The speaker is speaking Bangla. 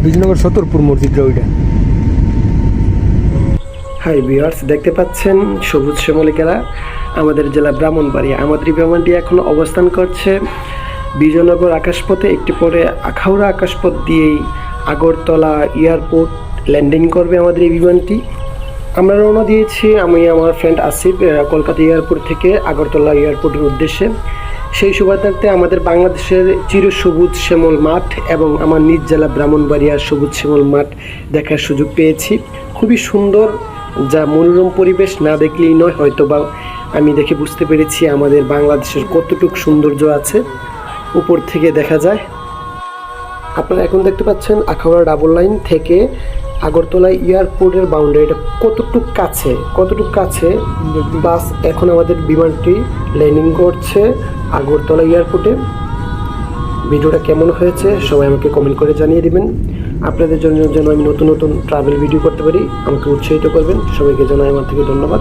বিজয়নগর সতরপুর মসজিদটা ওইটা। হাই ভিউয়ার্স, দেখতে পাচ্ছেন সবুজ শ্যামলিকারা আমাদের জেলা ব্রাহ্মণবাড়িয়া। আমাদের এই বিমানটি এখন অবস্থান করছে বিজয়নগর আকাশপথে, একটি পরে আখাউড়া আকাশপথ দিয়েই আগরতলা এয়ারপোর্ট ল্যান্ডিং করবে আমাদের এই বিমানটি। আমরা রওনা দিয়েছি, আমি আমার ফ্রেন্ড আসিফ, কলকাতা এয়ারপোর্ট থেকে আগরতলা এয়ারপোর্টের উদ্দেশ্যে। সেই সুবাদার্থে আমাদের বাংলাদেশের চিরসবুজ শ্যামল মাঠ এবং আমার নিজ জেলা ব্রাহ্মণবাড়িয়ার সবুজ শ্যামল মাঠ দেখার সুযোগ পেয়েছি। খুবই সুন্দর, যা মনোরম পরিবেশ না দেখলেই নয়। হয়তো বা আমি দেখে বুঝতে পেরেছি আমাদের বাংলাদেশের কতটুকু সৌন্দর্য আছে উপর থেকে দেখা যায়। আপনারা এখন দেখতে পাচ্ছেন আখাউড়া ডাবল লাইন থেকে আগরতলা এয়ারপোর্টের বাউন্ডারি, এটা কতটুকু কাছে বাস এখন আমাদের বিমানটি ল্যান্ডিং করছে আগরতলা এয়ারপোর্টে। ভিডিওটা কেমন হয়েছে সবাই আমাকে কমেন্ট করে জানিয়ে দিবেন। আপনাদের জন্য যেন আমি নতুন নতুন ট্রাভেল ভিডিও করতে পারি আমাকে উৎসাহিত করবেন। সবাইকে জানাই আমার থেকে ধন্যবাদ।